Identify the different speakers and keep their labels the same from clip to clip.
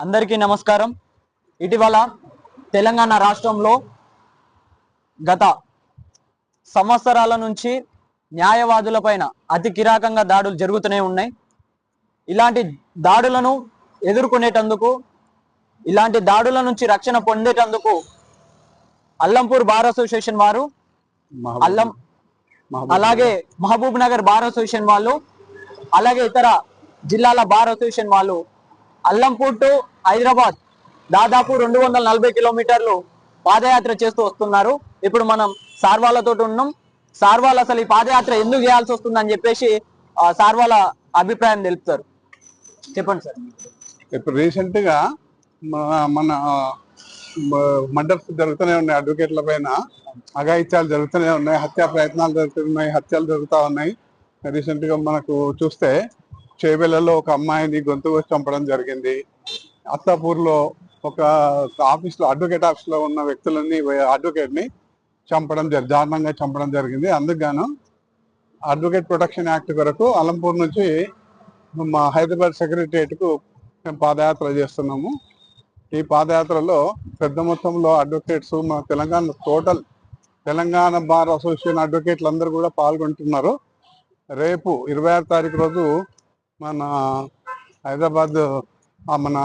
Speaker 1: అందరికీ నమస్కారం. ఇటీవల తెలంగాణ రాష్ట్రంలో గత సంవత్సరాల నుంచి న్యాయవాదులపైన అతి కిరాకంగా దాడులు జరుగుతూనే ఉన్నాయి. ఇలాంటి దాడులను ఎదుర్కొనేటందుకు, ఇలాంటి దాడుల నుంచి రక్షణ పొందేటందుకు అల్లంపూర్ బార్ అసోసియేషన్ వారు, అలాగే మహబూబ్ నగర్ బార్ అసోసియేషన్ వాళ్ళు, అలాగే ఇతర జిల్లాల బార్ అసోసియేషన్ వాళ్ళు అల్లంపూర్ టు హైదరాబాద్ దాదాపు 240 కిలోమీటర్లు పాదయాత్ర చేస్తూ వస్తున్నారు. ఇప్పుడు మనం సార్ వాళ్ళతో ఉన్నాం. సార్ వాళ్ళు అసలు ఈ పాదయాత్ర ఎందుకు చేయాల్సి వస్తుందని చెప్పేసి సార్ వాళ్ళ అభిప్రాయం తెలుపుతారు. చెప్పండి సార్.
Speaker 2: ఇప్పుడు రీసెంట్ గా మన మర్డర్స్ జరుగుతూనే ఉన్నాయి, అడ్వకేట్ల పైన అఘాయిత్యాలు జరుగుతూనే ఉన్నాయి, హత్యా ప్రయత్నాలు జరుగుతున్నాయి, హత్యలు జరుగుతూ ఉన్నాయి. రీసెంట్ గా మనకు చూస్తే చేబెళ్లలో ఒక అమ్మాయిని గొంతు కోసి చంపడం జరిగింది. అత్తాపూర్ లో ఒక ఆఫీస్ లో, అడ్వకేట్ ఆఫీస్ లో ఉన్న వ్యక్తులని, అడ్వకేట్ ని దారుణంగా చంపడం జరిగింది. అందుకు అడ్వకేట్ ప్రొటెక్షన్ యాక్ట్ కొరకు అలంపూర్ నుంచి మా హైదరాబాద్ సెక్రటరియట్ కు మేము పాదయాత్ర చేస్తున్నాము. ఈ పాదయాత్రలో పెద్ద మొత్తంలో అడ్వకేట్స్, మా తెలంగాణ బార్ అసోసియేషన్ అడ్వకేట్లు అందరూ కూడా పాల్గొంటున్నారు. రేపు 26 తారీఖు రోజు మన హైదరాబాద్ మన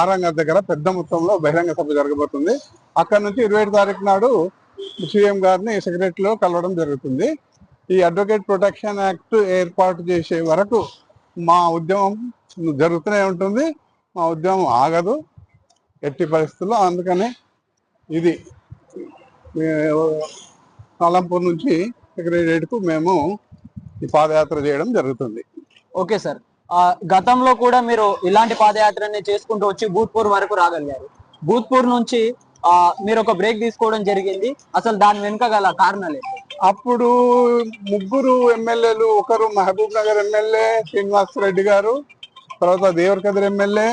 Speaker 2: ఆరంగర్ దగ్గర పెద్ద మొత్తంలో బహిరంగ సభ జరగబోతుంది. అక్కడ నుంచి 27 తారీఖు నాడు సీఎం గారిని సెక్రటరీలో కలవడం జరుగుతుంది. ఈ అడ్వకేట్ ప్రొటెక్షన్ యాక్ట్ ఏర్పాటు చేసే వరకు మా ఉద్యమం జరుగుతూనే ఉంటుంది. మా ఉద్యమం ఆగదు ఎట్టి పరిస్థితుల్లో. అందుకని ఇది అలంపూర్ నుంచి సెక్రటరియట్కు మేము ఈ పాదయాత్ర చేయడం జరుగుతుంది.
Speaker 1: Okay sir. గతంలో కూడా మీరు ఇలాంటి పాదయాత్రని చేసుకుంటూ వచ్చి భూత్పూర్ వరకు రాగలిగారు. భూత్పూర్ నుంచి మీరు ఒక బ్రేక్ తీసుకోవడం జరిగింది. అసలు దాని వెనుక గల కారణాలే?
Speaker 2: అప్పుడు ముగ్గురు ఎమ్మెల్యేలు, ఒకరు మహబూబ్ నగర్ ఎమ్మెల్యే శ్రీనివాస్ రెడ్డి గారు, తర్వాత దేవరకద్ర ఎమ్మెల్యే,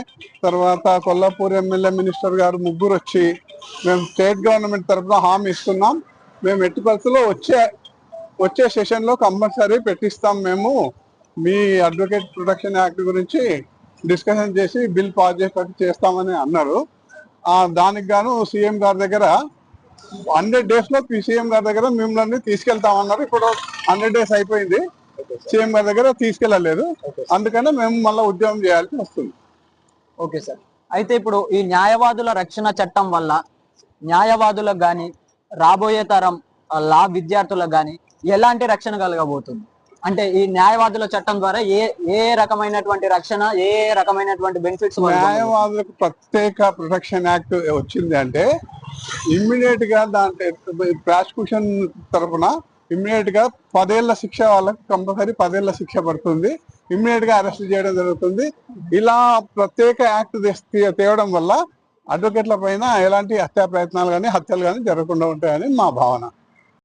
Speaker 2: తర్వాత కొల్లాపూర్ ఎమ్మెల్యే మినిస్టర్ గారు, ముగ్గురు వచ్చి మేము స్టేట్ గవర్నమెంట్ తరఫున హామీ ఇస్తున్నాం, మేము ఎట్టి పరిస్థితుల్లో వచ్చే సెషన్ లో కంపల్సరీ పెట్టిస్తాం, మేము మీ అడ్వకేట్ ప్రొటెక్షన్ యాక్ట్ గురించి డిస్కషన్ చేసి బిల్ పాస్ చేస్తామని అన్నారు. దానికి గాను సీఎం గారి దగ్గర 100 days లో సీఎం గారి దగ్గర మిమ్మల్ని తీసుకెళ్తామన్నారు. ఇప్పుడు 100 days అయిపోయింది, సీఎం గారి దగ్గర తీసుకెళ్ళలేదు. అందుకనే మేము మళ్ళీ ఉద్యమం చేయాల్సి వస్తుంది.
Speaker 1: Okay sir. అయితే ఇప్పుడు ఈ న్యాయవాదుల రక్షణ చట్టం వల్ల న్యాయవాదులకు కానీ, రాబోయే తరం లా విద్యార్థులకు కానీ ఎలాంటి రక్షణ కలగబోతుంది? అంటే ఈ న్యాయవాదుల చట్టం ద్వారా ఏ రకమైనటువంటి రక్షణ, ఏ రకమైనటువంటి బెనిఫిట్స్?
Speaker 2: న్యాయవాదులకు ప్రత్యేక ప్రొటెక్షన్ యాక్ట్ వచ్చింది అంటే ఇమ్మీడియట్ గా ప్రాసిక్యూషన్ తరఫున ఇమ్మీడియట్ గా 10 ఏళ్ల శిక్ష, వాళ్ళకి కంపల్సరీ 10 ఏళ్ల శిక్ష పడుతుంది, ఇమ్మీడియట్ గా అరెస్ట్ చేయడం జరుగుతుంది. ఇలా ప్రత్యేక యాక్ట్ తేవడం వల్ల అడ్వకేట్ల పైన ఎలాంటి హత్యా ప్రయత్నాలు కానీ, హత్యలు కానీ జరగకుండా ఉంటాయని మా భావన.